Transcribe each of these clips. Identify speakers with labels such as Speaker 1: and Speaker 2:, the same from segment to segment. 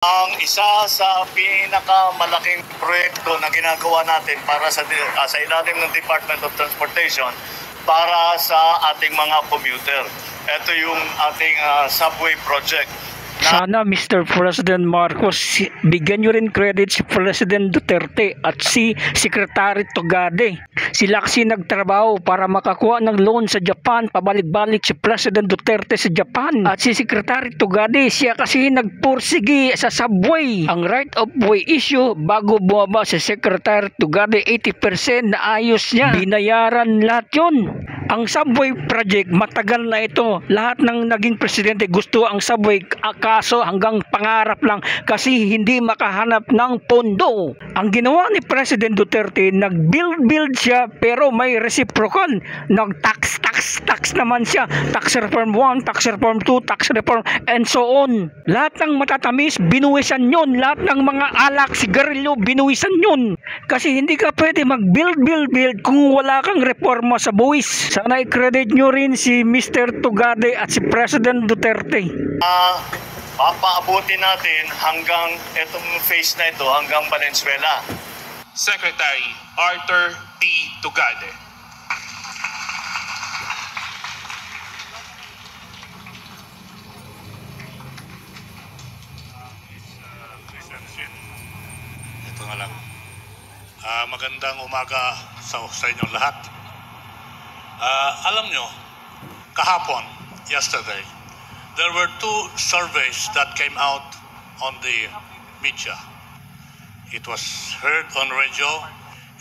Speaker 1: Ang isa sa pinakamalaking proyekto na ginagawa natin para sa ilalim ng Department of Transportation para sa ating mga commuter. Ito yung ating subway project.
Speaker 2: Sana Mr. President Marcos, bigyan nyo rin credit si President Duterte at si Secretary Togade. Sila kasi nagtrabaho para makakuha ng loan sa Japan. Pabalik-balik si President Duterte sa Japan. At si Secretary Togade, siya kasi nagpursigi sa subway. Ang right of way issue, bago bumaba si Secretary Togade, 80% na ayos niya. Binayaran lahat yun. Ang subway project, matagal na ito. Lahat ng naging presidente gusto ang subway, kaso hanggang pangarap lang kasi hindi makahanap ng pondo. Ang ginawa ni President Duterte, nag-build siya pero may reciprocal. Nag-tax naman siya. Tax reform 1, tax reform 2, tax reform and so on. Lahat ng matatamis, binuwisan yun. Lahat ng mga alak, sigarilyo, binuwisan yun. Kasi hindi ka pwede mag-build kung wala kang reforma sa buwis. Sana i-credit nyo rin si Mr. Togade at si President Duterte.
Speaker 1: Papaabutin natin hanggang itong phase na ito, hanggang Valenzuela.
Speaker 3: Secretary Arthur T. Tugade.
Speaker 4: Ito nga lang. Magandang umaga sa inyong lahat. Alam nyo, kahapon, yesterday, there were two surveys that came out on the media. It was heard on radio,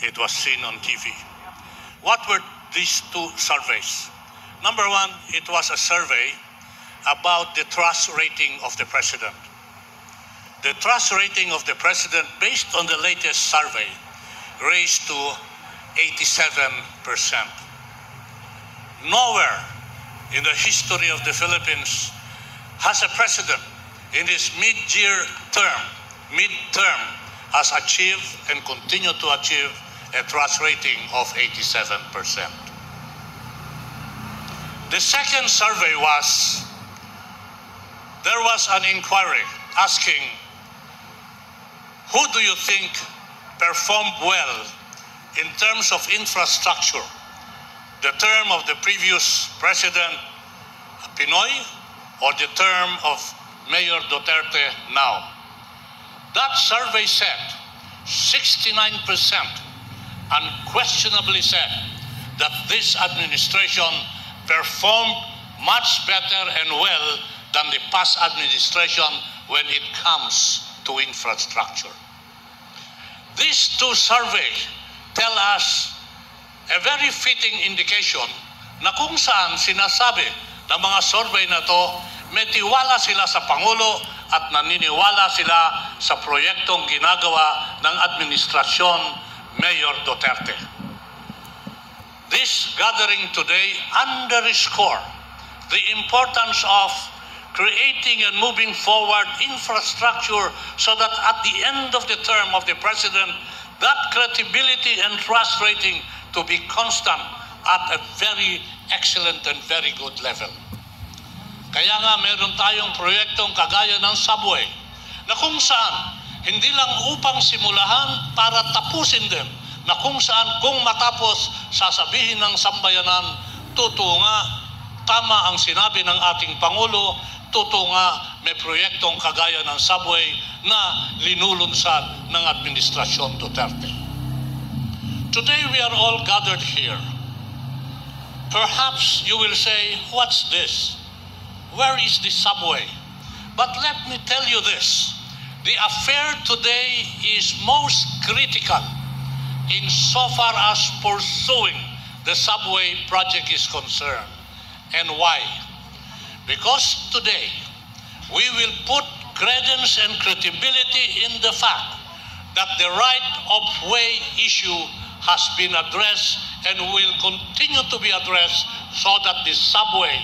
Speaker 4: it was seen on TV. What were these two surveys? Number one, it was a survey about the trust rating of the president. The trust rating of the president, based on the latest survey, raised to 87%. Nowhere in the history of the Philippines has a president in his midterm has achieved and continue to achieve a trust rating of 87%. The second survey was, there was an inquiry asking, who do you think performed well in terms of infrastructure? The term of the previous president, Pinoy, or the term of Mayor Duterte now? That survey said, 69% unquestionably said that this administration performed much better and well than the past administration when it comes to infrastructure. These two surveys tell us a very fitting indication na kung saan sinasabi ng mga survey na to, may tiwala sila sa Pangulo at naniniwala sila sa proyektong ginagawa ng administrasyon Mayor Duterte. This gathering today underscore the importance of creating and moving forward infrastructure so that at the end of the term of the president, that credibility and trust rating to be constant at a very excellent and very good level. Kaya nga meron tayong proyektong kagaya ng subway na kung saan hindi lang upang simulahan para tapusin din, na kung saan kung matapos sasabihin ng sambayanan, totoo nga, tama ang sinabi ng ating Pangulo, totoo nga may proyektong kagaya ng subway na linulunsad ng Administrasyon Duterte. Today we are all gathered here. Perhaps you will say, what's this? Where is the subway? But let me tell you this. The affair today is most critical insofar as pursuing the subway project is concerned. And why? Because today we will put credence and credibility in the fact that the right of way issue has been addressed and will continue to be addressed so that the subway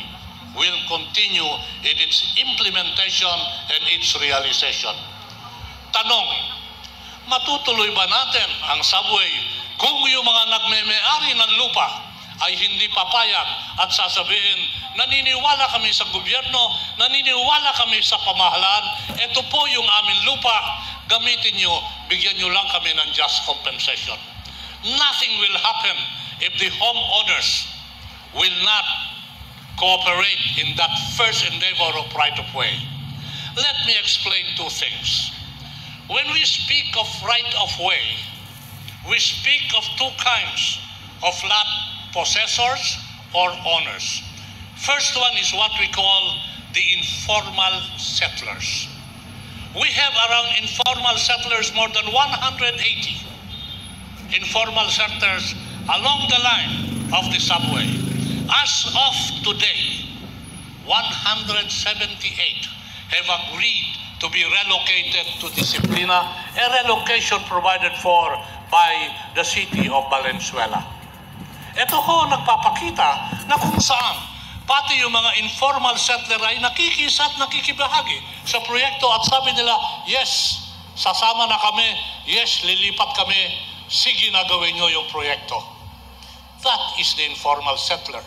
Speaker 4: will continue in its implementation and its realization. Tanong, matutuloy ba natin ang subway kung yung mga nagmeme-ari ng lupa ay hindi papayag at sasabihin, naniniwala kami sa gobyerno, naniniwala kami sa pamahalaan, ito po yung aming lupa, gamitin nyo, bigyan nyo lang kami ng just compensation. Nothing will happen if the homeowners will not cooperate in that first endeavor of right of way. Let me explain two things. When we speak of right of way, we speak of two kinds of lot possessors or owners. First one is what we call the informal settlers. We have around informal settlers more than 180 informal settlers along the line of the subway. As of today, 178 have agreed to be relocated to Disciplina, a relocation provided for by the city of Valenzuela. Ito ho nagpapakita na kung saan pati yung mga informal settler ay nakikisa at nakikibahagi sa proyekto at sabi nila, yes, sasama na kami, yes, lilipat kami, sige na gawin nyo yung proyekto. That is the informal settler.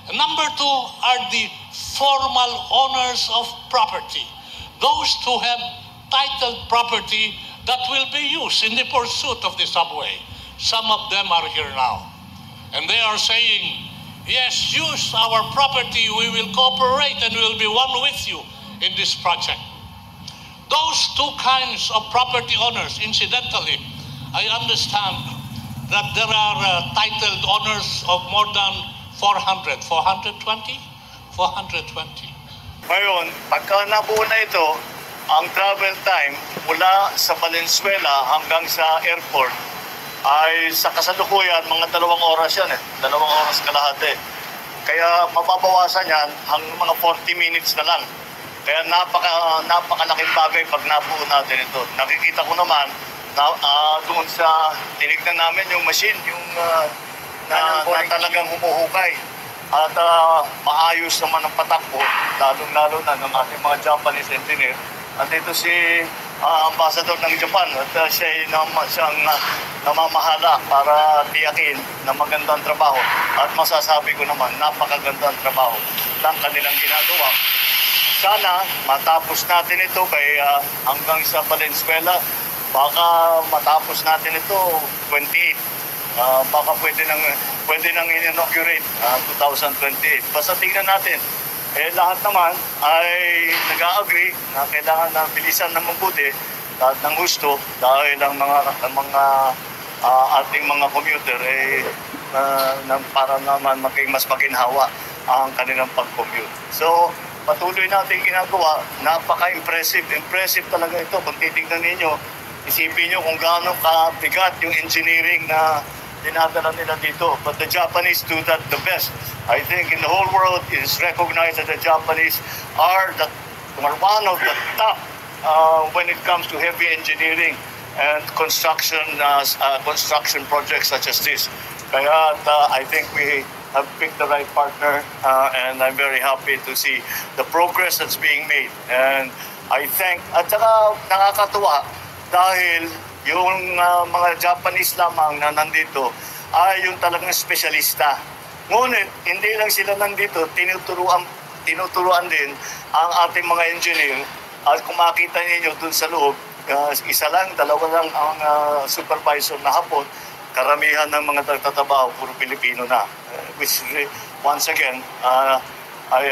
Speaker 4: And number two are the formal owners of property. Those who have titled property that will be used in the pursuit of the subway. Some of them are here now. And they are saying, yes, use our property, we will cooperate and we will be one with you in this project. Those two kinds of property owners, incidentally, I understand that there are titled owners of more than 420? 420.
Speaker 1: Ngayon, pagka nabuo na ito, ang travel time mula sa Valenzuela hanggang sa airport ay sa kasalukuyan mga 2 oras yan 2 oras kalahati. Kaya mababawasan yan hanggang mga 40 minutes na lang. Kaya napakalaking bagay pag nabuo natin ito. Nakikita ko naman na doon sa tinignan namin yung machine, yung na talagang humuhukay. At maayos naman ang patakbo, lalong-lalo na ng ating mga Japanese engineer. At ito si ambassador ng Japan at siya'y siyang namamahala para tiyakin na magandang trabaho. At masasabi ko naman, napakagandang trabaho ng kanilang ginagawa. Sana matapos natin ito hanggang sa Valenzuela. Baka matapos natin ito 28. Baka pwede nang in-inaugurate 2028. Basta tingnan natin. Lahat naman ay nag-a-agree na kailangan na bilisan ng mabuti at ng gusto dahil ang mga ating mga commuter para naman mas maginhawa ang kanilang pag-commute. So, patuloy natin ginagawa. Napaka-impressive. Impressive talaga ito. Pag titignan ninyo, isipin nyo kung gaano kabigat yung engineering na dinadala nila dito. But the Japanese do that the best. I think in the whole world it is recognized that the Japanese are one of the top when it comes to heavy engineering and construction projects such as this. Kaya I think we have picked the right partner and I'm very happy to see the progress that's being made. And I think, at saka nakakatuwa dahil yung mga Japanese lamang na nandito ay yung talagang espesyalista. Ngunit, hindi lang sila nandito, tinuturuan din ang ating mga engineer. At kung makita niyo dun sa loob, isa lang, 2 lang ang supervisor na hapon. Karamihan ng mga nagtatrabaho, puro Pilipino na. Which, once again, I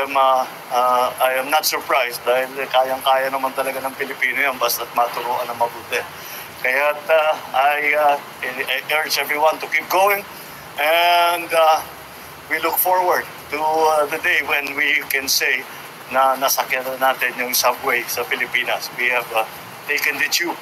Speaker 1: am not surprised dahil kayang-kaya naman talaga ng Pilipino yan basta't maturuan ng mabuti. Kaya I urge everyone to keep going and we look forward to the day when we can say na nasakyan natin yung subway sa Pilipinas. We have taken the tube